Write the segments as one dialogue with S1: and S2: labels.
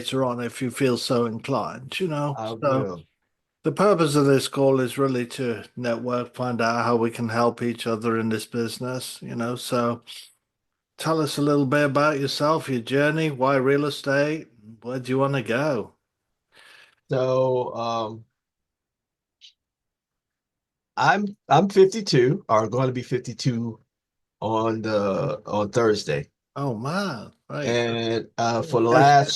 S1: later on if you feel so inclined, you know.
S2: I
S1: So
S2: will.
S1: the purpose of this call is really to network, find out how we can help each other in this business, you know. So tell us a little bit about yourself, your journey, why real estate, where do you want to go?
S2: So I'm 52, or going to be 52 on Thursday.
S1: Oh man, right.
S2: And for
S1: Okay.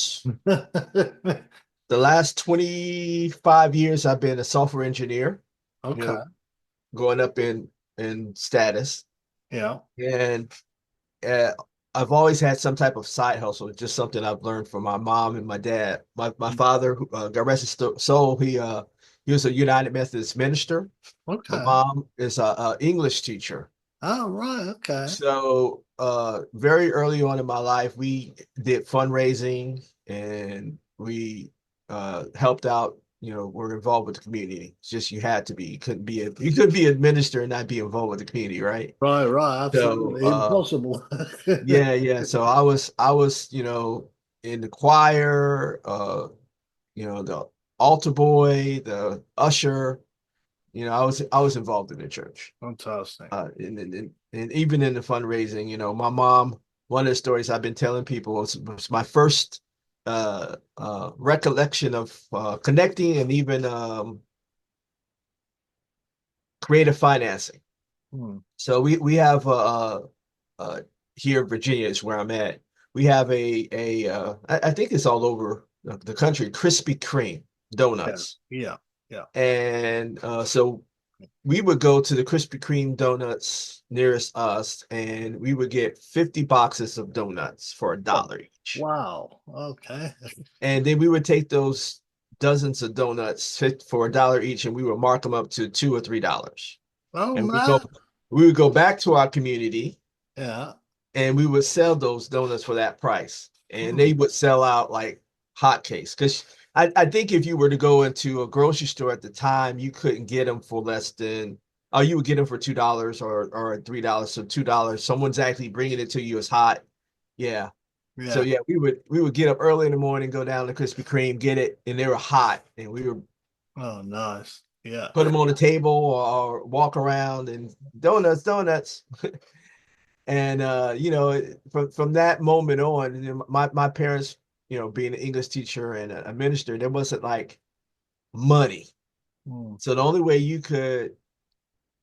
S2: the last 25 years, I've been a software engineer, you
S1: Okay.
S2: know, going up in status.
S1: Yeah.
S2: And uh, I've always had some type of side hustle, just something I've learned from my mom and my dad. My father, God rest his soul, he was a United Methodist minister. My
S1: Okay.
S2: mom is a English teacher.
S1: Oh, right. Okay.
S2: So very early on in my life, we did fundraising and we helped out. We're involved with the community. It's just you had to be. You couldn't be a minister and not be involved with the community, right?
S1: Right, right.
S2: So
S1: Absolutely impossible.
S2: yeah, yeah. So I was, in the choir, the altar boy, the usher. I was involved in the church.
S1: Fantastic.
S2: And even in the fundraising, my mom, one of the stories I've been telling people was my first recollection of connecting and even creative financing.
S1: Hmm.
S2: So we have uh, here in Virginia is where I'm at. We have I think it's all over the country, Krispy Kreme
S1: Yeah,
S2: donuts.
S1: yeah, yeah.
S2: And so we would go to the Krispy Kreme donuts nearest us, and we would get 50 boxes of donuts for a
S1: Oh,
S2: dollar each.
S1: wow. Okay.
S2: And then we would take those dozens of donuts for a dollar each, and we would mark them up to $2 or $3.
S1: Oh,
S2: And
S1: man.
S2: we would go back to our community,
S1: Yeah.
S2: and we would sell those donuts for that price. And they
S1: Hmm.
S2: would sell out like hotcakes. Because I think if you were to go into a grocery store at the time, you couldn't get them for less than, oh, you would get them for $2 or $3. So $2, someone's actually bringing it to you as hot. Yeah. So
S1: Yeah.
S2: yeah, we would get up early in the morning, go down to Krispy Kreme, get it, and they were hot, and we would
S1: Oh, nice. Yeah.
S2: put them on the table or walk around and donuts, donuts. And from that moment on, my parents, being an English teacher and a minister, there wasn't like money.
S1: Hmm.
S2: So the only way you could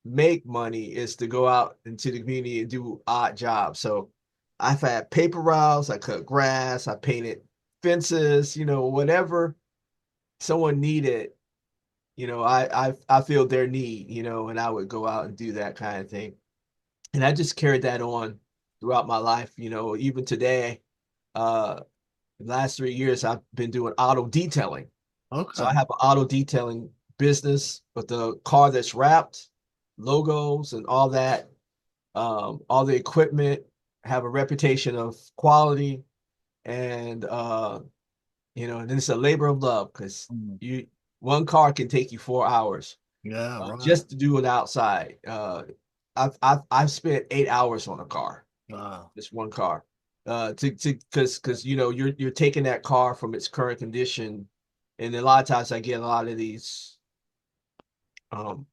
S2: make money is to go out into the community and do odd jobs. So I've had paper routes, I cut grass, I painted fences, whatever someone needed, I feel their need, and I would go out and do that kind of thing. And I just carried that on throughout my life. Even today, the last 3 years, I've been doing auto detailing. So I
S1: Okay.
S2: have an auto detailing business with the car that's wrapped, logos, and all that. All the equipment have a reputation of quality, and and it's a labor of love because
S1: Hmm.
S2: you one car can take you 4 hours
S1: Yeah, right.
S2: just to do it outside. I've spent 8 hours on a car,
S1: Wow.
S2: just one car, to because you're taking that car from its current condition, and a lot of times I get a lot of these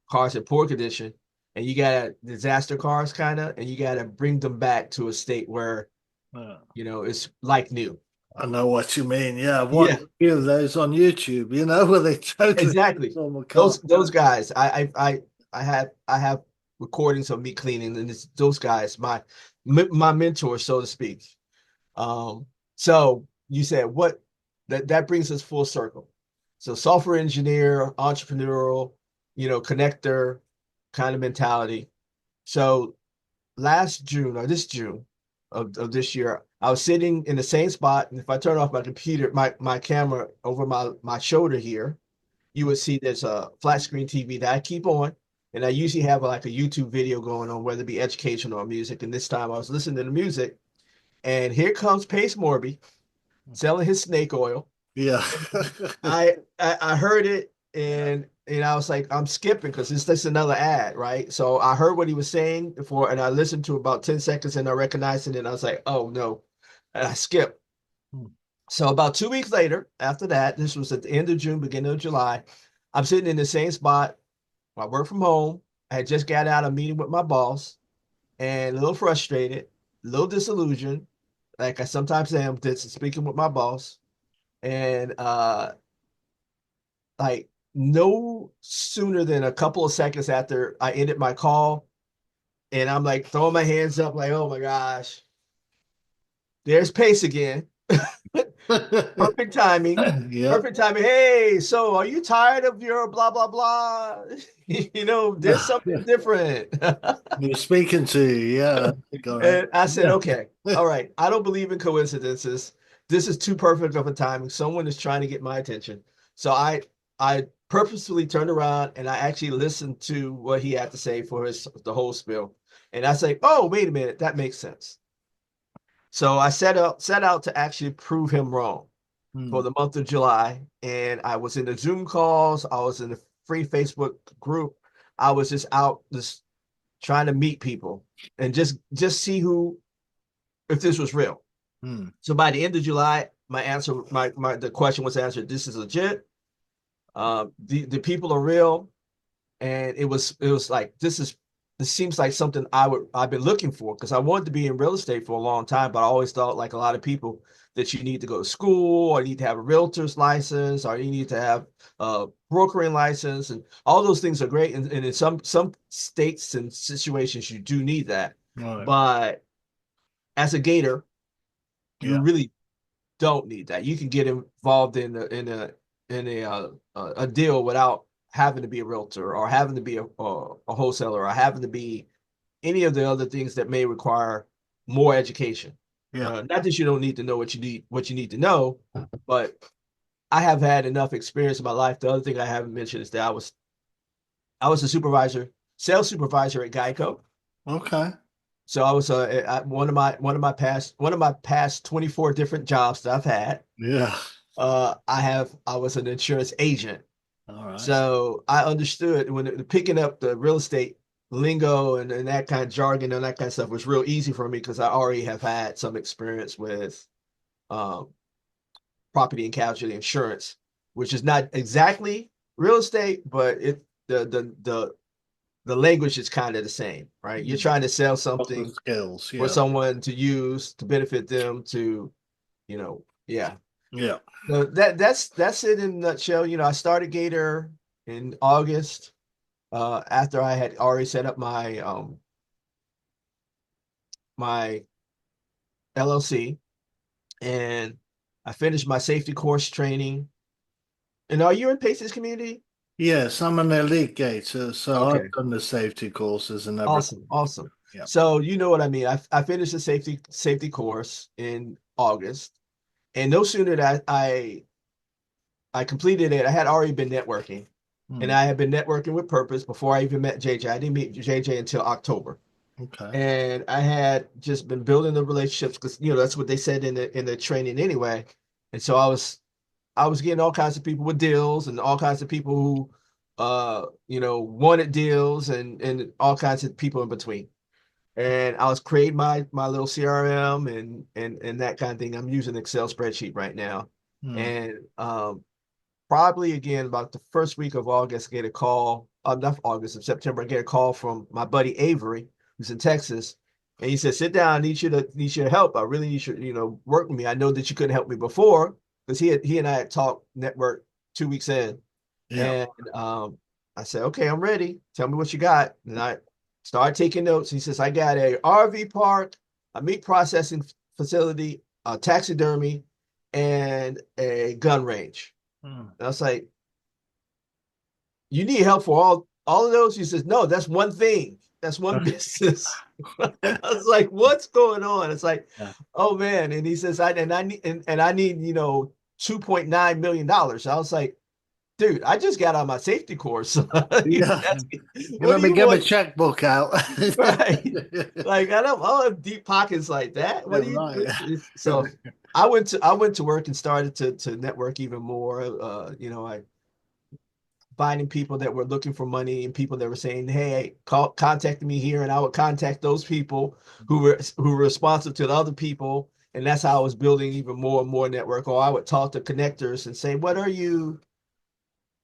S2: cars in poor condition, and you got disaster cars kind of, and you got to bring them back to a state where
S1: Yeah.
S2: it's like new.
S1: I know what you mean. Yeah, I've watched
S2: Yeah,
S1: a few of those on YouTube, where they totally
S2: exactly.
S1: transform a car.
S2: Those guys, I have recordings of me cleaning, and it's those guys, my mentors, so to speak. Um, so you said what that brings us full circle. So software engineer, entrepreneurial, connector kind of mentality. So last June or this June of this year, I was sitting in the same spot, and if I turn off my computer, my camera over my shoulder here, you would see there's a flat screen TV that I keep on. And I usually have like a YouTube video going on, whether it be educational or music. And this time I was listening to the music, and here comes Pace Morby selling his snake oil.
S1: Yeah.
S2: I heard it, and I was like, I'm skipping because it's just another ad, right? So I heard what he was saying before, and I listened to about 10 seconds, and I recognized it, and I was like, oh no, and I skipped. So about 2 weeks later, after that, this was at the end of June, beginning of July, I'm sitting in the same spot. I work from home. I had just got out of a meeting with my boss and a little frustrated, a little disillusioned, like I sometimes am, speaking with my boss. And like no sooner than a couple of seconds after I ended my call, and I'm like throwing my hands up, like, oh my gosh, there's Pace again. Perfect timing.
S1: Yeah.
S2: Perfect timing. Hey, so are you tired of your blah blah blah? There's something different.
S1: You're speaking to you. Yeah. Got it.
S2: And I said,
S1: Yeah.
S2: okay, all right. I don't believe in coincidences. This is too perfect of a timing. Someone is trying to get my attention. So I purposefully turned around and I actually listened to what he had to say for the whole spiel. And I say, oh, wait a minute, that makes sense. So I set out to actually prove him wrong for
S1: Hmm.
S2: the month of July. And I was in the Zoom calls, I was in the free Facebook group. I was just out just trying to meet people and just see who if this was real.
S1: Hmm.
S2: So by the end of July, the question was answered. This is legit. The people are real, and it was like this seems like something I've been looking for because I wanted to be in real estate for a long time, but I always thought like a lot of people that you need to go to school or you need to have a realtor's license or you need to have a brokering license, and all those things are great, and in some states and situations you do need that,
S1: Right.
S2: but as a Gator, you
S1: Yeah.
S2: really don't need that. You can get involved in a deal without having to be a realtor or having to be a wholesaler or having to be any of the other things that may require more education.
S1: Yeah.
S2: Not that you don't need to know what you need to know, but I have had enough experience in my life. The other thing I haven't mentioned is that I was a sales supervisor at Geico.
S1: Okay.
S2: So I was one of my past 24 different jobs that I've had.
S1: Yeah.
S2: I was an insurance agent.
S1: All right.
S2: So I understood when picking up the real estate lingo and that kind of jargon and that kind of stuff was real easy for me because I already have had some experience with um, property and casualty insurance, which is not exactly real estate, but the language is kind of the same, right? You're
S1: Hmm.
S2: trying to sell
S1: Got the
S2: something
S1: skills.
S2: for
S1: Yeah.
S2: someone to use to benefit them yeah.
S1: Yeah.
S2: So that's it in a nutshell. I started Gator in August, after I had already set up my LLC, and I finished my safety course training. And are you in Paces community?
S1: Yes, I'm an elite gator, so I've
S2: Okay,
S1: done the safety courses and everything.
S2: awesome, awesome.
S1: Yeah.
S2: So you know what I mean. I finished the safety course in August, and no sooner that I completed it, I had already been networking, and
S1: Hmm.
S2: I had been networking with purpose before I even met JJ. I didn't meet JJ until October.
S1: Okay.
S2: And I had just been building the relationships because that's what they said in the training anyway. And so I was getting all kinds of people with deals and all kinds of people who wanted deals and all kinds of people in between. And I was creating my little CRM and that kind of thing. I'm using Excel spreadsheet right now.
S1: Hmm.
S2: And probably again about the first week of August, get a call, not August, of September, I get a call from my buddy Avery, who's in Texas. And he said, sit down, I need your help. I really need you work with me. I know that you couldn't help me before because he and I had talked network 2 weeks in.
S1: Yeah.
S2: And I said, okay, I'm ready. Tell me what you got. And I started taking notes. He says, I got a RV park, a meat processing facility, a taxidermy, and a gun range.
S1: Hmm.
S2: And I was like, you need help for all of those? He says, no, that's one thing. That's one business. And I was like, what's going on? It's like,
S1: Yeah.
S2: oh man. And he says, I need $2.9 million. I was like, dude, I just got on my safety course. He's
S1: Yeah.
S2: asking,
S1: You
S2: what
S1: let
S2: do
S1: me
S2: you
S1: get my
S2: want?
S1: checkbook out.
S2: Right. Like I don't have deep pockets like that.
S1: Yeah,
S2: What do
S1: right.
S2: you so I went to work and started to network even more. I finding people that were looking for money and people that were saying, "Hey, contact me here," and I would contact those people who were responsive to the other people, and that's how I was building even more and more network. Or I would talk to connectors and say, what are you,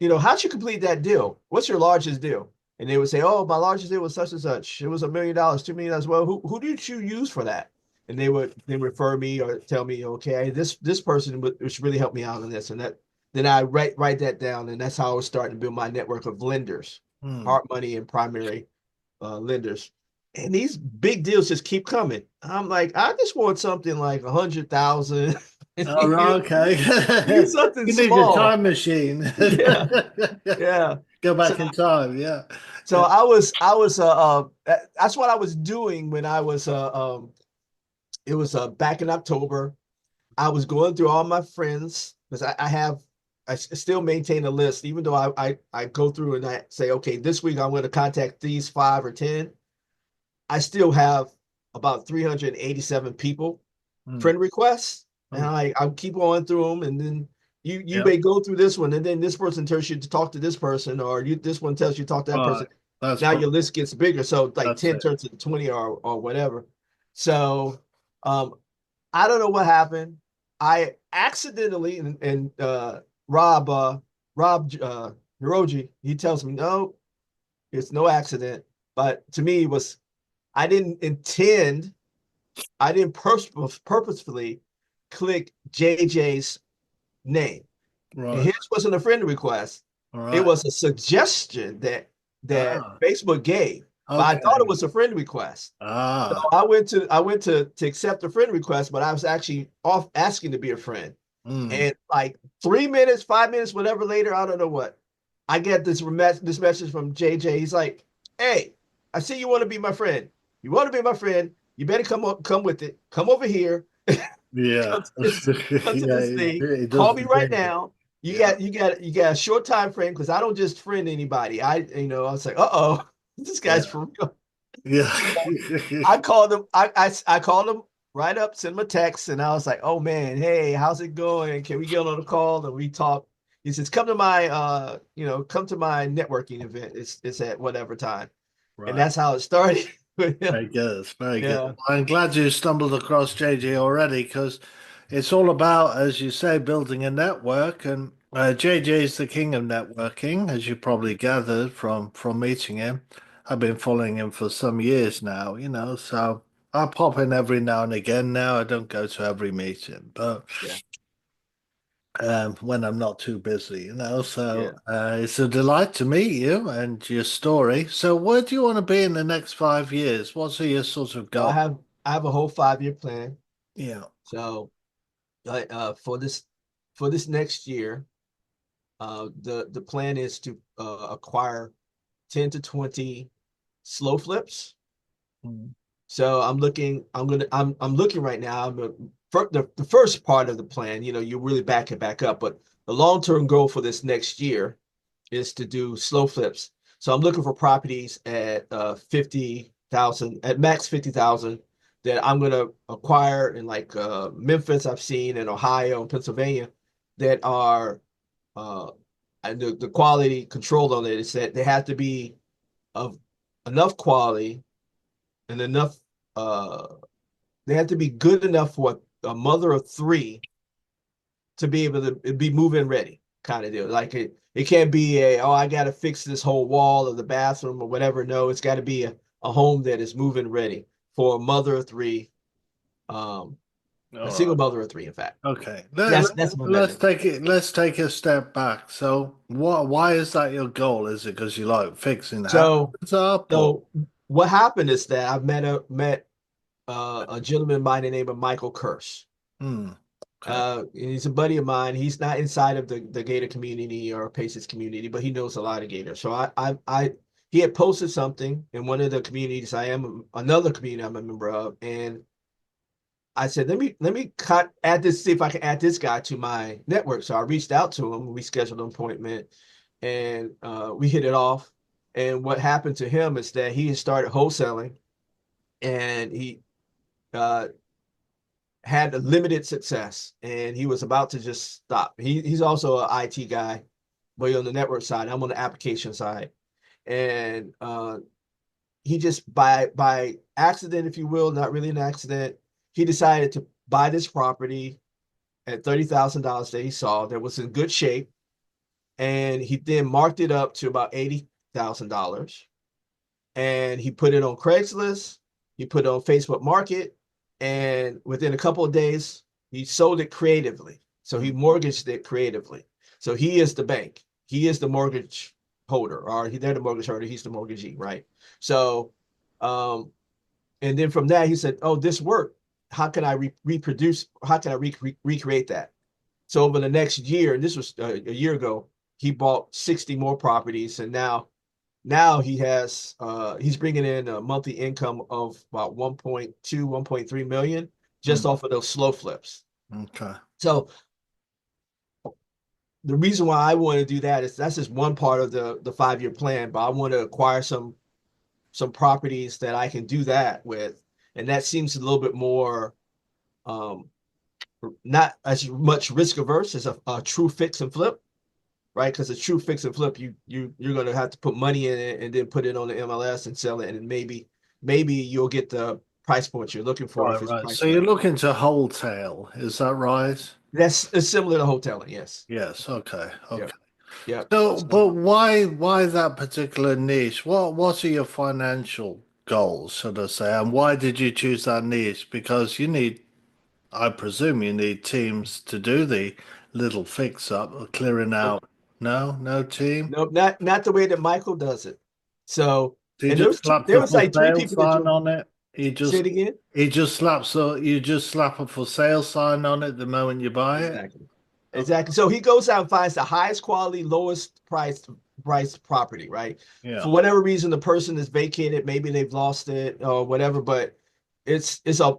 S2: how'd you complete that deal? What's your largest deal? And they would say, oh, my largest deal was such and such. It was $1 million, $2 million. Well, who did you use for that? And they would then refer me or tell me, okay, this person would really help me out on this and that. Then I write that down, and that's how I was starting to build my network of lenders,
S1: Hmm.
S2: hard money and primary lenders. And these big deals just keep coming. I'm like, I just want something like 100,000.
S1: Oh, right, okay.
S2: Something
S1: You need a
S2: small.
S1: time machine.
S2: Yeah, yeah.
S1: Go
S2: So
S1: back in time. Yeah.
S2: so that's what I was doing when I was it was back in October. I was going through all my friends because I still maintain a list, even though I go through and I say, okay, this week I'm going to contact these 5 or 10. I still have about 387 people
S1: Hmm.
S2: friend requests, and
S1: Oh,
S2: I keep going through them, and then you
S1: yeah.
S2: may go through this one, and then this person tells you to talk to this person, or this one tells you to talk to that
S1: Right.
S2: person.
S1: That's
S2: Now
S1: pro-
S2: your list gets bigger, so like
S1: that's
S2: 10
S1: it.
S2: turns to 20 or whatever. So I don't know what happened. I accidentally and Rob Hiroji, he tells me no, it's no accident. But to me, it was I didn't intend, I didn't purposefully click JJ's name. And
S1: Right.
S2: his wasn't a friend request.
S1: All
S2: It
S1: right.
S2: was a suggestion that
S1: Ah,
S2: Facebook gave, but I thought it
S1: okay.
S2: was a friend request. So
S1: Ah.
S2: I went to accept the friend request, but I was actually off asking to be a friend.
S1: Hmm.
S2: And like 3 minutes, 5 minutes, whatever later, I don't know what. I get this message from JJ. He's like, "Hey, I see you want to be my friend. You want to be my friend? You better come with it. Come over here.
S1: Yeah.
S2: come to this, come to
S1: Yeah.
S2: this thing.
S1: It
S2: Call
S1: does
S2: me
S1: the
S2: right
S1: danger.
S2: now. You
S1: Yeah.
S2: got you got you got a short time frame because I don't just friend anybody. I was like, uh-oh, this guy's
S1: Yeah.
S2: for real.
S1: Yeah.
S2: So I called him. I called him right up, sent him a text, and I was like, "Oh man, hey, how's it going? Can we get on a call and we talk?" He says, "Come to my come to my networking event. It's at whatever time." And
S1: Right.
S2: that's how it started with him.
S1: Very good. Very good.
S2: Yeah.
S1: I'm glad you stumbled across JJ already because it's all about, as you say, building a network. And JJ is the king of networking, as you probably gathered from meeting him. I've been following him for some years now, so I pop in every now and again. Now I don't go to every meeting, but
S2: Yeah.
S1: when I'm not too busy, So
S2: Yeah.
S1: it's a delight to meet you and your story. So where do you want to be in the next 5 years? What's your sort of
S2: So I
S1: goal?
S2: have I have a whole 5 year plan.
S1: Yeah.
S2: So for this next year, the plan is to acquire 10 to 20 slow flips.
S1: Mm.
S2: So I'm looking right now. The first part of the plan, you really back it back up, but the long-term goal for this next year is to do slow flips. So I'm looking for properties at 50,000, at max 50,000, that I'm gonna acquire in like Memphis, I've seen in Ohio and Pennsylvania, that are uh and the quality control on it is that they have to be of enough quality and enough uh they have to be good enough for a mother of three to be able to be move-in ready kind of deal. Like it can't be I got to fix this whole wall of the bathroom or whatever. No, it's got to be a home that is move-in ready for a mother of three, um, a
S1: All
S2: single
S1: right.
S2: mother of three, in fact.
S1: Okay.
S2: That's my
S1: Let's
S2: method.
S1: take it. Let's take a step back. So, why is that your goal? Is it because you like fixing
S2: So
S1: houses up, or?
S2: so what happened is that I've met a gentleman by the name of Michael Curse.
S1: Hmm. Okay.
S2: He's a buddy of mine. He's not inside of the Gator community or Paces community, but he knows a lot of Gators. So he had posted something in one of the communities. I am another community I'm a member of, and I said, let me add this, see if I can add this guy to my network. So I reached out to him. We scheduled an appointment, and we hit it off. And what happened to him is that he had started wholesaling, and he uh, had a limited success, and he was about to just stop. He's also an IT guy, but on the network side, I'm on the application side, and he just by accident, if you will, not really an accident, he decided buy this property at $30,000 that he saw that was in good shape, and he then marked it up to about $80,000, and he put it on Craigslist. He put it on Facebook Market, and within a couple of days, he sold it creatively. So he mortgaged it creatively. So he is the bank. He is the mortgage holder, or they're the mortgage holder. He's the mortgagee, right? So, and then from that, he said, "Oh, this worked. How can I reproduce? How can I recreate that?" So over the next year, and this was a year ago, he bought 60 more properties, and now he's bringing in a monthly income of about 1.2, 1.3 million just
S1: Mm,
S2: off of those slow flips.
S1: okay.
S2: So the reason why I want to do that is that's just one part of the 5-year plan, but I want to acquire some properties that I can do that with, and that seems a little bit more um, not as much risk averse as a true fix and flip, right? Because a true fix and flip, you're going to have to put money in it and then put it on the MLS and sell it, and maybe you'll get the price point you're looking for
S1: Right,
S2: if it's
S1: right. So
S2: priced
S1: you're
S2: right.
S1: looking to wholesale, is that right?
S2: That's it's similar to wholesaling, yes.
S1: Yes, okay,
S2: Yep,
S1: okay.
S2: yep.
S1: So,
S2: So
S1: but why that particular niche? What are your financial goals, should I say? And why did you choose that niche? Because you need, I presume you need teams to do the little fix up or clearing
S2: nope,
S1: out. No, no team.
S2: nope, not the way that Michael does it. So
S1: He
S2: and
S1: just slaps
S2: there
S1: the
S2: was
S1: for
S2: like three
S1: sale
S2: people that
S1: sign
S2: joined.
S1: on it.
S2: Say it again.
S1: He just slaps you just slap a for sale sign on it the moment you buy it.
S2: Exactly.
S1: Okay.
S2: Exactly. So he goes out and finds the highest quality, lowest priced property, right?
S1: Yeah.
S2: For whatever reason, the person is vacated, maybe they've lost it or whatever, but it's a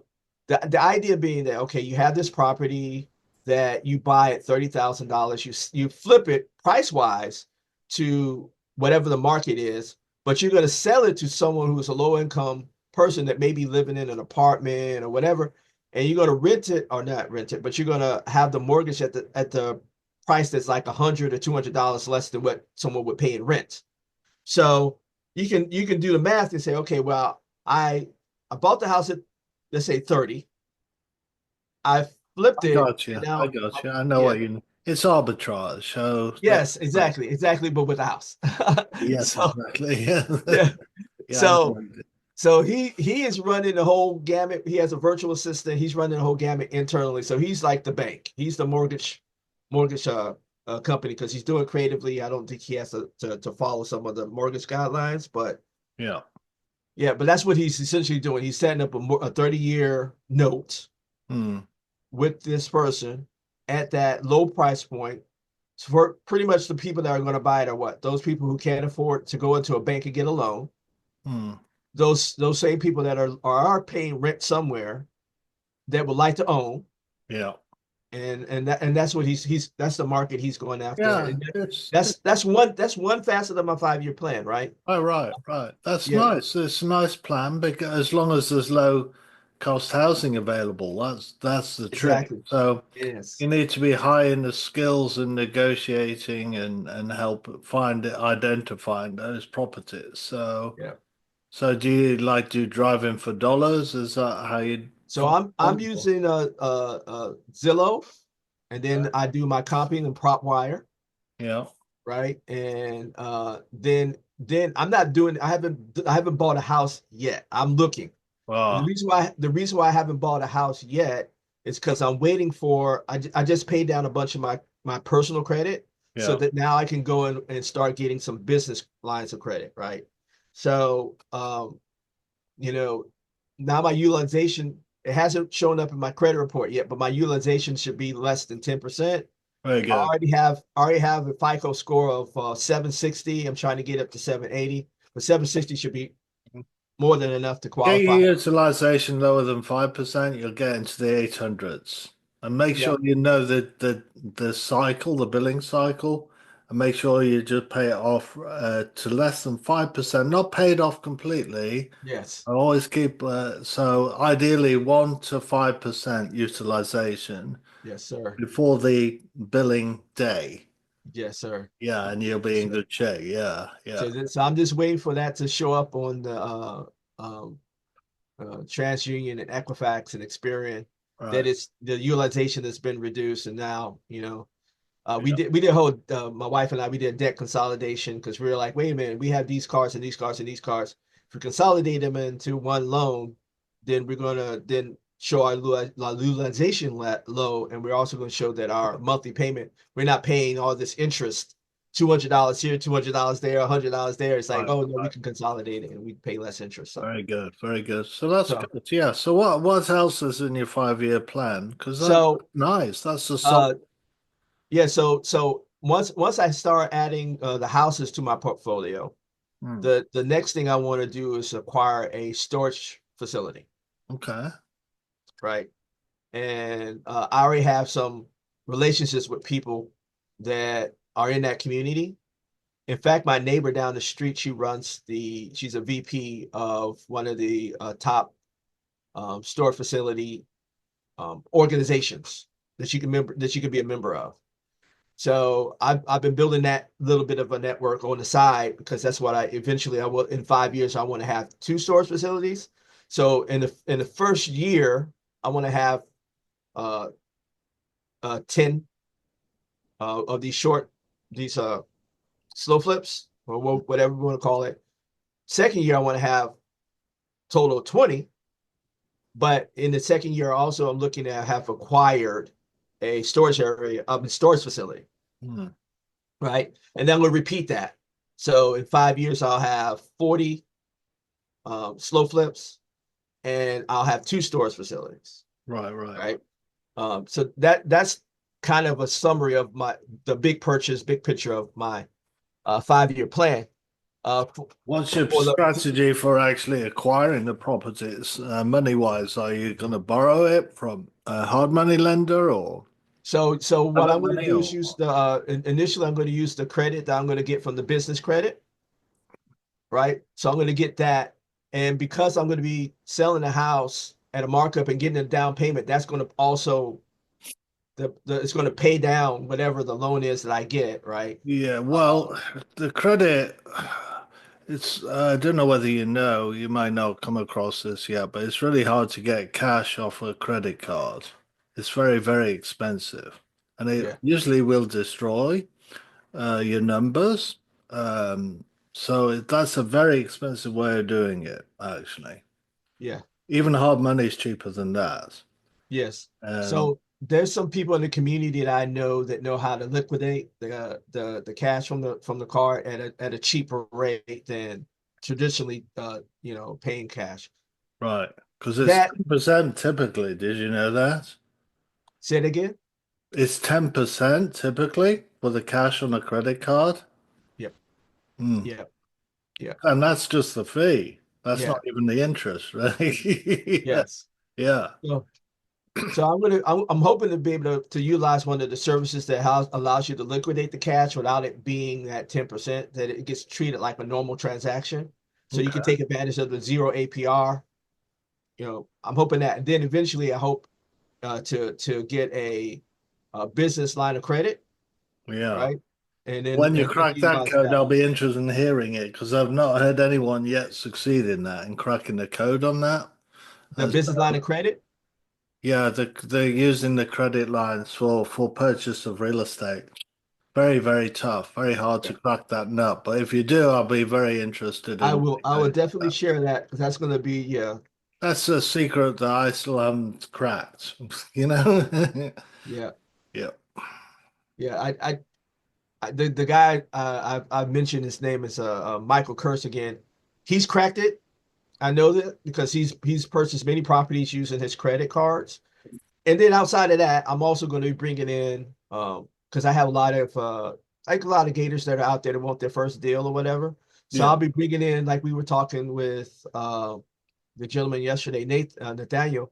S2: the idea being that okay, you have this property that you buy at $30,000, you flip it price wise to whatever the market is, but you're going to sell it to someone who's a low income person that may be living in an apartment or whatever, and you're going to rent it or not rent it, but you're going to have the mortgage at the price that's like $100 or $200 less than what someone would pay in rent. So you can do the math and say, okay, well, I bought the house at let's say 30. I flipped
S1: I
S2: it,
S1: got you.
S2: and
S1: I
S2: now
S1: got you. I know
S2: yeah,
S1: what you. It's arbitrage. So that's
S2: yes,
S1: right.
S2: exactly, but with a house.
S1: Yes,
S2: So
S1: exactly. Yeah.
S2: yeah,
S1: Yeah, I know
S2: so
S1: what you did.
S2: so he is running the whole gamut. He has a virtual assistant. He's running the whole gamut internally. So he's like the bank. He's the mortgage company because he's doing creatively. I don't think he has to follow some of the mortgage guidelines, but
S1: Yeah.
S2: yeah, but that's what he's essentially doing. He's setting up a 30-year note
S1: Hmm.
S2: with this person at that low price point for pretty much the people that are going to buy it are what? Those people who can't afford to go into a bank and get a loan.
S1: Hmm.
S2: Those same people that are paying rent somewhere that would like to own,
S1: Yeah.
S2: and that's what he's that's the market he's going after.
S1: Yeah.
S2: And
S1: It's
S2: that's one facet of my 5-year plan, right?
S1: oh, right, right. That's
S2: Yeah,
S1: nice. It's a nice plan because as long as there's low cost housing available, that's the trick.
S2: exactly.
S1: So
S2: Yes.
S1: you need to be high in the skills in negotiating and help identifying those properties. So
S2: Yeah.
S1: do you like do you drive in for dollars? Is that how you
S2: So
S1: find
S2: I'm
S1: them? Or-
S2: using Zillow, and then I do my copying and prop wire,
S1: Yeah.
S2: right? And then I'm not doing. I haven't bought a house yet. I'm looking. And
S1: Wow.
S2: the reason why I haven't bought a house yet is because I'm waiting for I just paid down a bunch of my personal credit so
S1: Yeah.
S2: that now I can go in and start getting some business lines of credit, right? So you know, now my utilization, it hasn't shown up in my credit report yet, but my utilization should be less than 10%.
S1: Very
S2: I
S1: good.
S2: already have a FICO score of 760. I'm trying to get up to 780, but 760 should be more than enough to
S1: Get
S2: qualify.
S1: your utilization lower than 5%, you'll get into the 800s. And make
S2: Yeah.
S1: sure you know the cycle, the billing cycle, and make sure you just pay it off to less than 5%, not paid off completely.
S2: Yes.
S1: I always keep so ideally 1 to 5% utilization
S2: Yes, sir.
S1: before the billing day.
S2: Yes, sir.
S1: Yeah, and you'll be
S2: Yes,
S1: in
S2: sir.
S1: good shape. Yeah, yeah.
S2: So I'm just waiting for that to show up on the um, TransUnion and Equifax and Experian.
S1: Right.
S2: the utilization has been reduced, and now we
S1: Yeah.
S2: did hold my wife and I, we did debt consolidation because we were like, wait a minute, we have these cars and these cars and these cars. If we consolidate them into one loan, then we're gonna then show our utilization low, and we're also going to show that our monthly payment, we're not paying all this interest, $200 here, $200 there, $100 there. It's like,
S1: Right.
S2: oh no, we
S1: Right.
S2: can consolidate it and we pay less interest. So
S1: Very good. Very good. So that's
S2: so
S1: good. Yeah. So what else is in your 5-year plan? Because that's
S2: so
S1: nice. That's a solid.
S2: uh yeah, so once I start adding the houses to my portfolio,
S1: Hmm.
S2: the next thing I want to do is acquire a storage facility,
S1: Okay.
S2: right? And I already have some relationships with people that are in that community. In fact, my neighbor down the street, she's a VP of one of the top store facility organizations that you can be a member of. So I've been building that little bit of a network on the side because that's what I eventually I will in 5 years I want to have two storage facilities. So in the first year I want to have uh 10 of these slow flips or whatever we want to call it. Second year I want to have total of 20, but in the second year also I'm looking to have acquired a storage area of a storage facility,
S1: Hmm.
S2: right? And then we'll repeat that. So in 5 years I'll have 40 slow flips and I'll have two storage facilities,
S1: Right. Right.
S2: right? So that's kind of a summary of the big picture of my 5-year plan. For,
S1: What's your
S2: for the
S1: strategy for actually acquiring the properties, money-wise? Are you going to borrow it from a hard money lender or
S2: so what
S1: other
S2: I'm going to
S1: money
S2: do is
S1: or?
S2: use initially I'm going to use the credit that I'm going to get from the business credit, right? So I'm going to get that, and because I'm going to be selling the house at a markup and getting a down payment, that's going to also it's going to pay down whatever the loan is that I get, right?
S1: Yeah,
S2: Uh,
S1: well, the credit, it's, I don't know whether you know, you might not come across this yet, but it's really hard to get cash off a credit card. It's very, very expensive. And it
S2: yeah,
S1: usually will destroy your numbers. Um, that's a very expensive way of doing it, actually.
S2: yeah.
S1: Even hard money is cheaper than that.
S2: Yes.
S1: Um,
S2: So there's some people in the community that I know that know how to liquidate the cash from the card at a cheaper rate than traditionally paying cash.
S1: right. Because it's
S2: That
S1: 10% typically. Did you know that?
S2: said again?
S1: It's 10% typically for the cash on a credit card.
S2: Yep,
S1: Hmm.
S2: yep, yep,
S1: And that's just the fee. That's not
S2: yeah,
S1: even the interest, right?
S2: yes.
S1: Yeah.
S2: So so I'm hoping to be able to utilize one of the services that allows you to liquidate the cash without it being that 10%, that it gets treated like a normal transaction. So you can
S1: Okay.
S2: take advantage of the zero APR. I'm hoping that, and then eventually I hope to get a business line of credit,
S1: Yeah.
S2: right?
S1: When you
S2: And then
S1: crack that
S2: utilize
S1: code,
S2: that.
S1: I'll be interested in hearing it because I've not heard anyone yet succeed in that, in cracking the code on that.
S2: The
S1: And
S2: business line of credit.
S1: yeah, they're using the credit lines for purchase of real estate. Very, very tough. Very hard to
S2: Yeah.
S1: crack that nut. But if you do, I'll be very interested
S2: I
S1: in
S2: will I will
S1: knowing
S2: definitely
S1: that.
S2: share that because that's going to be, yeah,
S1: That's a secret that I still haven't cracked, you know?
S2: yeah,
S1: Yeah.
S2: yeah. The guy I've mentioned, his name is Michael Kurtz again. He's cracked it. I know that because he's purchased many properties using his credit cards. And then outside of that, I'm also going to be bringing in because I have a lot of like a lot of gators that are out there that want their first deal or whatever. So
S1: Yeah.
S2: I'll be bringing in, like we were talking with the gentleman yesterday, Nathaniel,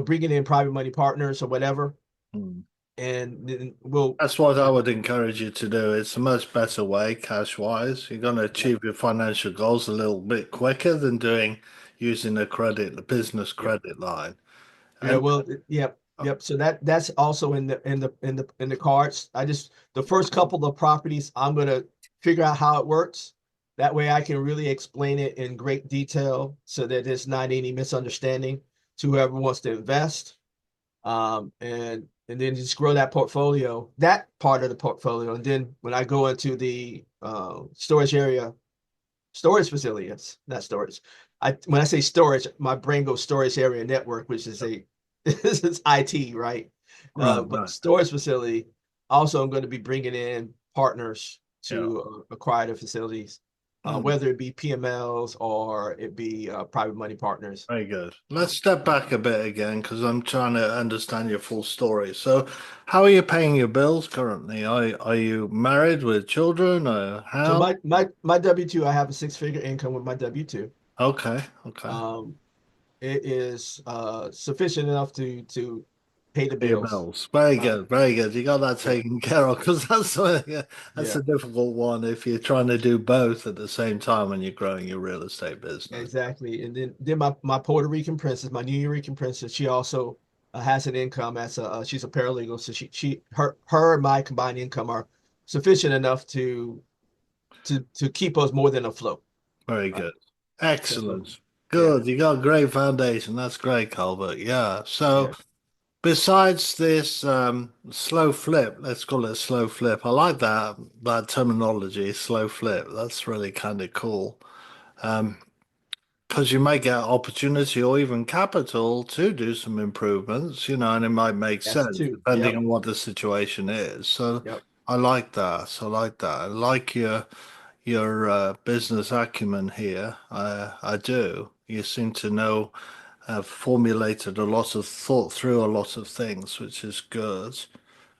S2: bringing in private money partners or whatever,
S1: Mm.
S2: and then we'll
S1: That's what I would encourage you to do. It's a much better way, cash wise. You're going to
S2: yeah,
S1: achieve your financial goals a little bit quicker than doing using the business
S2: yeah.
S1: credit line.
S2: Yeah,
S1: And
S2: well, yep, yep. So that's also in the cards. The first couple of properties, I'm gonna figure out how it works. That way I can really explain it in great detail so that there's not any misunderstanding to whoever wants to invest. And then just grow that portfolio, that part of the portfolio. And then when I go into the storage facilities, not storage. When I say storage, my brain goes storage area network, which is a this is IT, right?
S1: Right,
S2: But
S1: right.
S2: storage facility, also I'm going to be bringing in partners
S1: Yeah.
S2: to acquire the facilities,
S1: Mm,
S2: whether it be PMLs or it be private money partners.
S1: very good. Let's step back a bit again because I'm trying to understand your full story. So, how are you paying your bills currently? Are you married with children or
S2: So
S1: how?
S2: my W-2, I have a six-figure income with my W-2.
S1: Okay, okay.
S2: Um, it is sufficient enough to pay the
S1: Pay your
S2: bills.
S1: bills. Very
S2: Uh,
S1: good, very good. You got that
S2: yeah,
S1: taken care of because that's
S2: yeah,
S1: a difficult one if you're trying to do both at the same time when you're growing your real estate business.
S2: exactly. And then my Puerto Rican princess, my New Rican princess, she also has an income as a she's a paralegal, so her and my combined income are sufficient enough to keep us more than afloat.
S1: Very
S2: Right.
S1: good.
S2: So
S1: Excellent.
S2: yeah,
S1: Good. You got a great foundation. That's great, Colbert. Yeah. So
S2: yeah,
S1: besides this slow flip, let's call it a slow flip. I like that terminology, slow flip. That's really kind of cool. Um, because you might get opportunity or even capital to do some improvements, and it might make
S2: that's
S1: sense
S2: two.
S1: depending
S2: Yep,
S1: on what the situation is. So
S2: yep.
S1: I like that. I like that. I like your business acumen here. I do. You seem to know, have formulated a lot of thought through a lot of things, which is good.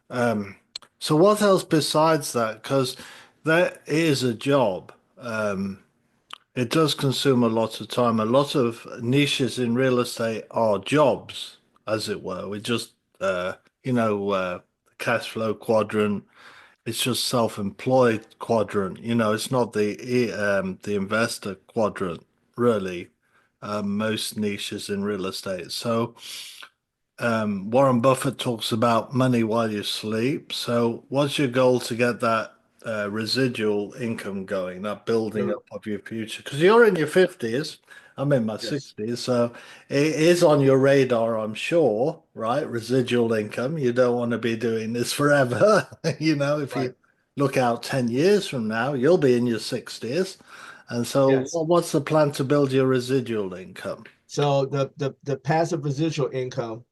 S1: Um, so what else besides that? Because that is a job. It does consume a lot of time. A lot of niches in real estate are jobs, as it were. We just, cash flow quadrant. It's just self-employed quadrant. It's not the investor quadrant, really. Most niches in real estate. So Warren Buffett talks about money while you sleep. So, what's your goal to get that residual income going, that building
S2: The,
S1: up of your future? Because you're in your 50s, I'm in my
S2: yes,
S1: 60s, so it is on your radar, I'm sure, right? Residual income. You don't want to be doing this forever. If
S2: right.
S1: you look out 10 years from now, you'll be in your 60s. And so,
S2: Yes.
S1: what's the plan to build your residual income?
S2: So the passive residual income,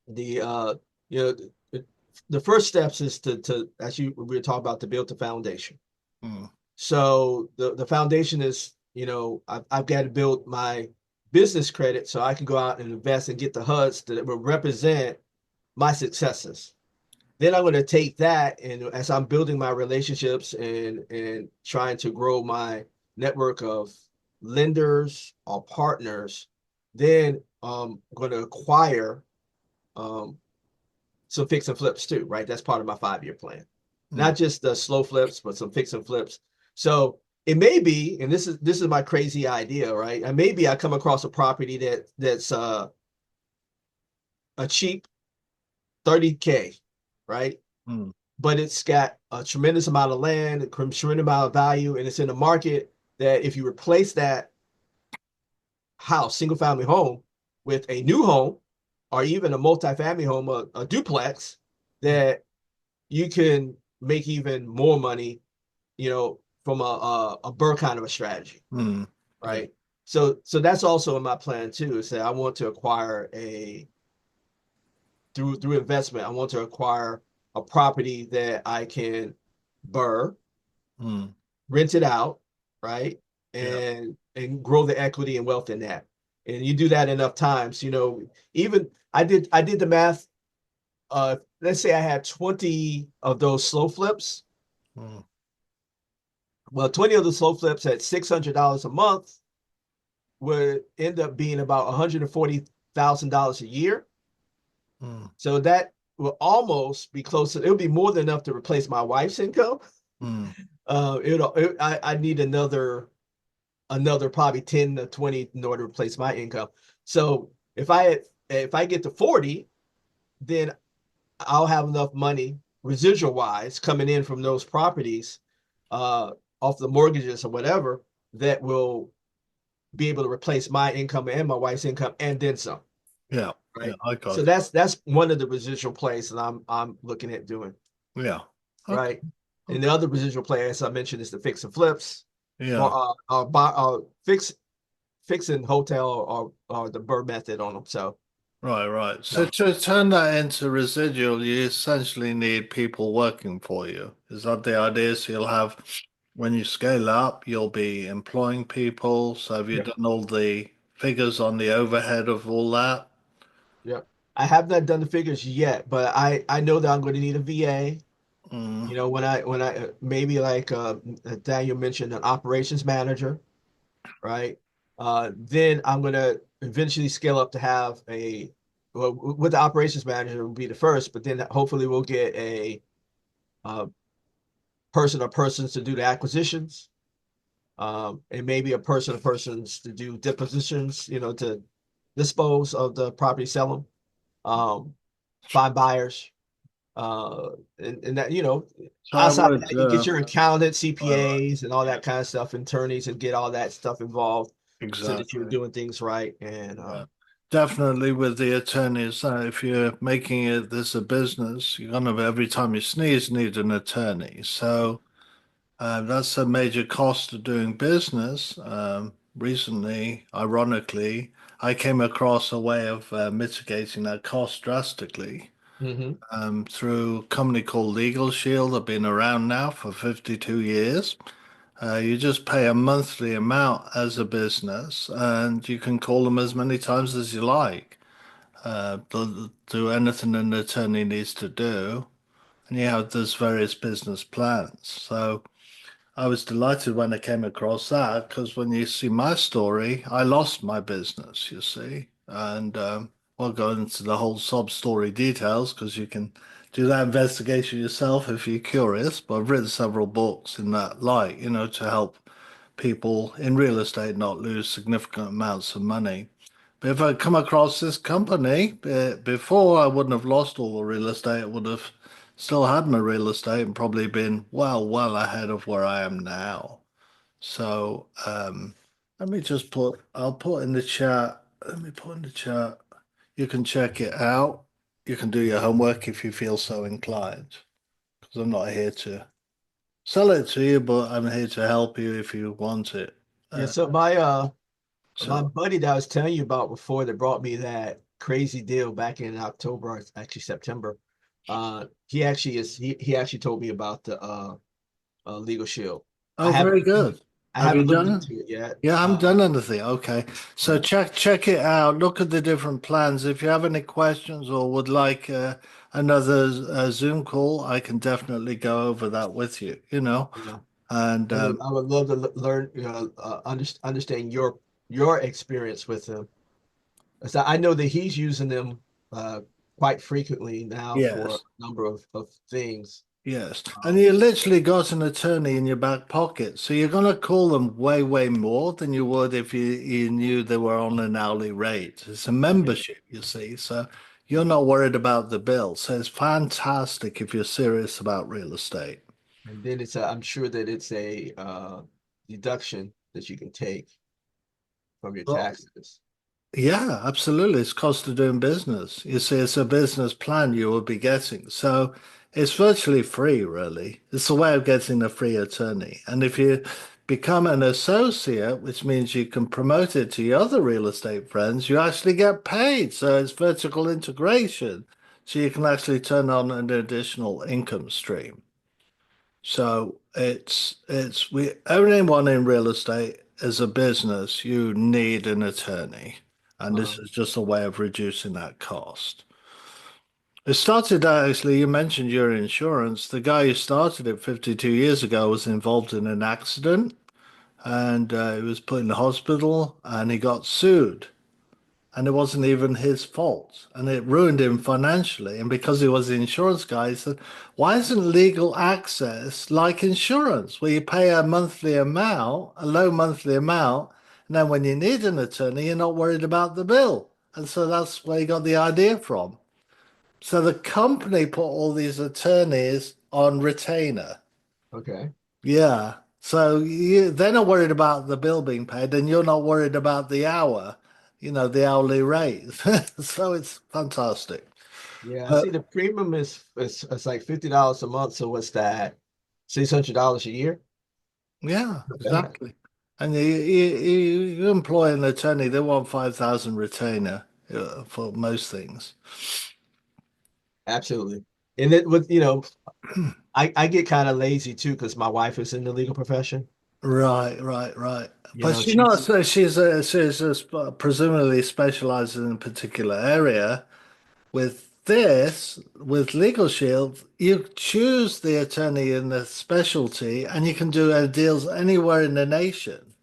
S2: the you know the, the first steps is to as you we were talking about, to build the foundation.
S1: Hmm.
S2: So the foundation is, I've got to build my business credit so I can go out and invest and get the HUDs that will represent my successes. Then I'm going to take that, and as I'm building my relationships and trying to grow my network of lenders or partners, then I'm going to acquire um, some fix and flips too, right? That's part of my 5-year plan.
S1: Hmm.
S2: Not just the slow flips, but some fix and flips. So it may be, and this is my crazy idea, right? And maybe I come across a property that's a cheap 30K, right?
S1: Hmm.
S2: But it's got a tremendous amount of land, a tremendous amount of value, and it's in a market that if you replace that house, single family home, with a new home or even a multifamily home, a duplex, that you can make even more money, from a Burr kind of a strategy,
S1: Hmm. Yeah.
S2: right? So that's also in my plan too, is that I want to acquire through investment, I want to acquire a property that I can Burr,
S1: Hmm.
S2: rent it out, right?
S1: Yeah.
S2: And grow the equity and wealth in that. And you do that enough times, even I did the math. Let's say I had 20 of those slow flips.
S1: Hmm.
S2: Well, 20 of the slow flips at $600 a month would end up being about $140,000 a year.
S1: Hmm.
S2: So that will almost be close to, it would be more than enough to replace my wife's income.
S1: Hmm.
S2: I need another probably 10 to 20 in order to replace my income. So if I get to 40, then I'll have enough money residual wise coming in from those properties, uh, off the mortgages or whatever, that will be able to replace my income and my wife's income and then some.
S1: Yeah. Yeah,
S2: right?
S1: I
S2: So
S1: got
S2: that's one of the residual plays that I'm looking at doing,
S1: it. Yeah. Okay.
S2: right? And the
S1: Okay.
S2: other residual play, as I mentioned, is the fix and flips, or
S1: Yeah.
S2: fixing hotel or the Burr method on them. So
S1: Right, right. So
S2: no,
S1: to turn that into residual, you essentially need people working for you. Is that the idea? So you'll have, when you scale up, you'll be employing people. So have you
S2: yep,
S1: done all the figures on the overhead of all that?
S2: yep. I have not done the figures yet, but I know that I'm going to need a VA.
S1: Mm,
S2: You know, when I maybe like Daniel mentioned, an operations manager, right? Then I'm gonna eventually scale up to have a well, with the operations manager will be the first, but then hopefully we'll get a uh, person or persons to do the acquisitions, and maybe a person or persons to do depositions, you know, to dispose of the property, sell them, find buyers, uh, and that, you know,
S1: so I
S2: outside of
S1: would,
S2: that, you get your accountant,
S1: right, right.
S2: CPAs, and all that kind of stuff, attorneys, and get all that stuff involved so that you're
S1: Exactly.
S2: doing things right. And
S1: Yeah. Definitely with the attorneys, if you're making it this a business, you're gonna every time you sneeze need an attorney. So that's a major cost of doing business. Recently, ironically, I came across a way of mitigating that cost drastically
S2: hmm
S1: through a company called Legal Shield. They've been around now for 52 years. You just pay a monthly amount as a business, and you can call them as many times as you like. They'll do anything an attorney needs to do, and you have there's various business plans. So I was delighted when I came across that because when you see my story, I lost my business, you see, and we'll go into the whole sob story details because you can do that investigation yourself if you're curious. But I've written several books in that light, to help people in real estate not lose significant amounts of money. But if I'd come across this company before, I wouldn't have lost all the real estate. I would have still had my real estate and probably been well, well ahead of where I am now. So let me just I'll put in the chat. Let me put in the chat. You can check it out. You can do your homework if you feel so inclined, because I'm not here to sell it to you, but I'm here to help you if you want it.
S2: yeah,
S1: Uh,
S2: so my
S1: so,
S2: buddy that I was telling you about before that brought me that crazy deal back in October, or actually September. He actually told me about the Legal Shield. I
S1: oh, very
S2: haven't
S1: good.
S2: I
S1: Have you
S2: haven't looked
S1: done?
S2: into it yet.
S1: Yeah, I haven't done anything. Okay. So
S2: Yeah,
S1: check it out. Look at the different plans. If you have any questions or would like another Zoom call, I can definitely go over that with you,
S2: yeah.
S1: And
S2: I would love to learn, understand your experience with them. So I know that he's using them uh, quite frequently now for
S1: yes,
S2: a number of things.
S1: yes. And
S2: Um,
S1: you literally got an attorney in your back pocket. So you're going to call them way, way more than you would if you knew they were on an hourly rate. It's a
S2: yeah.
S1: membership, you see. So you're not worried about the bill. So it's fantastic if you're serious about real estate.
S2: And then I'm sure that it's a deduction that you can take from your
S1: Well,
S2: taxes.
S1: yeah, absolutely. It's cost of doing business. You see, it's a business plan you will be getting. So it's virtually free, really. It's a way of getting a free attorney. And if you become an associate, which means you can promote it to your other real estate friends, you actually get paid. So it's vertical integration. So you can actually turn on an additional income stream. So it's we everyone in real estate as a business, you need an attorney. And this
S2: Um,
S1: is just a way of reducing that cost. It started out actually, you mentioned your insurance. The guy who started it 52 years ago was involved in an accident and he was put in the hospital and he got sued and it wasn't even his fault. And it ruined him financially. And because he was the insurance guy, he said, why isn't legal access like insurance, where you pay a monthly amount, a low monthly amount, and then when you need an attorney, you're not worried about the bill. And so that's where he got the idea from. So the company put all these attorneys on retainer.
S2: okay.
S1: Yeah. So they're not worried about the bill being paid, and you're not worried about the hour. the hourly rate. So it's fantastic.
S2: Yeah, I
S1: But
S2: see the premium is it's like $50 a month. So what's that? $600 a year?
S1: yeah,
S2: Not bad.
S1: exactly. And you employ an attorney, they want 5,000 retainer for most things.
S2: Absolutely. And it with I get kind of lazy too because my wife is in the legal profession.
S1: Right, right, right.
S2: You
S1: But
S2: know,
S1: she's not,
S2: she's
S1: so presumably specializes in a particular area. With this, with Legal Shield, you choose the attorney in the specialty and you can do deals anywhere in the nation.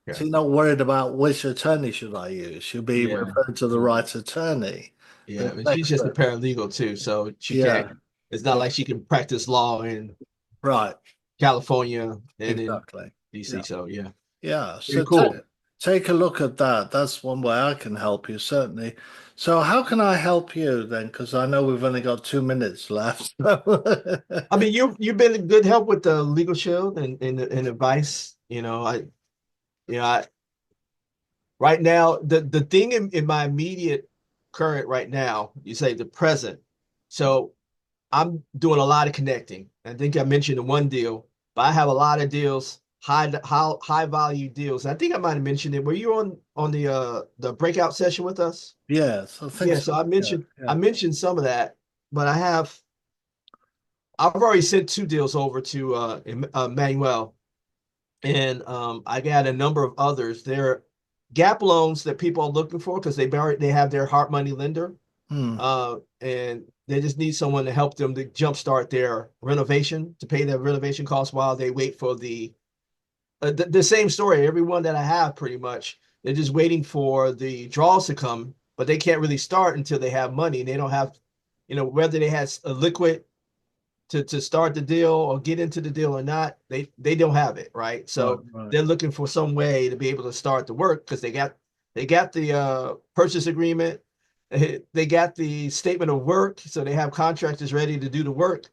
S2: yeah,
S1: So you're not worried about which attorney should I use. You'll be
S2: yeah,
S1: referred to the right attorney.
S2: yeah.
S1: The
S2: And she's just a
S1: expert.
S2: paralegal too, so she can't.
S1: Yeah,
S2: It's not
S1: yeah,
S2: like she can practice law in
S1: right.
S2: California and in
S1: Exactly.
S2: DC.
S1: Yeah.
S2: So yeah,
S1: Yeah.
S2: very
S1: So
S2: cool.
S1: take a look at that. That's one way I can help you, certainly. So how can I help you then? Because I know we've only got 2 minutes left.
S2: I mean, you've been a good help with the legal shield and advice. I right now the thing in my immediate current right now, you say the present. So I'm doing a lot of connecting. I think I mentioned the one deal, but I have a lot of deals, high value deals. I think I might have mentioned it. Were you on the breakout session with us?
S1: Yes, I think
S2: Yeah,
S1: so.
S2: so I
S1: Yeah,
S2: mentioned I
S1: yeah.
S2: mentioned some of that, but I've already sent two deals over to Manuel, and I got a number of others. They're gap loans that people are looking for because they have their hard money lender,
S1: Hmm.
S2: and they just need someone to help them to jumpstart their renovation to pay their renovation costs while they wait for the same story. Everyone that I have pretty much they're just waiting for the draws to come, but they can't really start until they have money. And they don't have, whether they had a liquid to start the deal or get into the deal or not, they don't have it, right?
S1: Right,
S2: So
S1: right.
S2: they're looking for some way to be able to start the work because they got the purchase agreement, they got the statement of work, so they have contractors ready to do the work,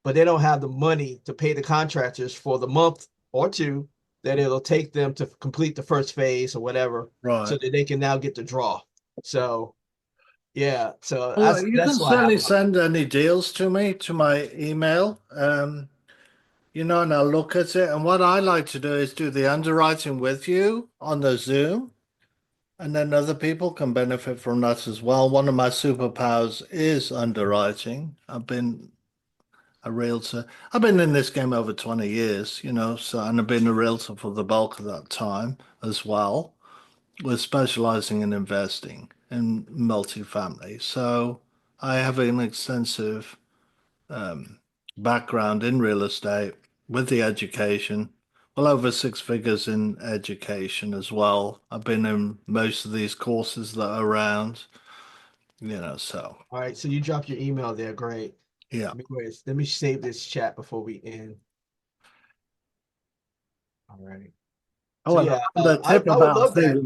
S2: but they don't have the money to pay the contractors for the month or two that it'll take them to complete the first phase or whatever, so
S1: Right.
S2: that they can now get the draw. So yeah, so
S1: Well,
S2: that's
S1: you can
S2: that's why I have
S1: certainly
S2: a lot.
S1: send any deals to me to my email. And I'll look at it. And what I like to do is do the underwriting with you on the Zoom, and then other people can benefit from that as well. One of my superpowers is underwriting. I've been a realtor. I've been in this game over 20 years, so and I've been a realtor for the bulk of that time as well. We're specializing in investing in multifamily. So I have an extensive background in real estate with the education, well over 6 figures in education as well. I've been in most of these courses that are around, so
S2: All right, so you dropped your email there. Great.
S1: yeah.
S2: Let me save this chat before we end. All right.
S1: Oh,
S2: So
S1: and
S2: yeah,
S1: the
S2: I
S1: tip
S2: I would
S1: about
S2: love that.
S1: saving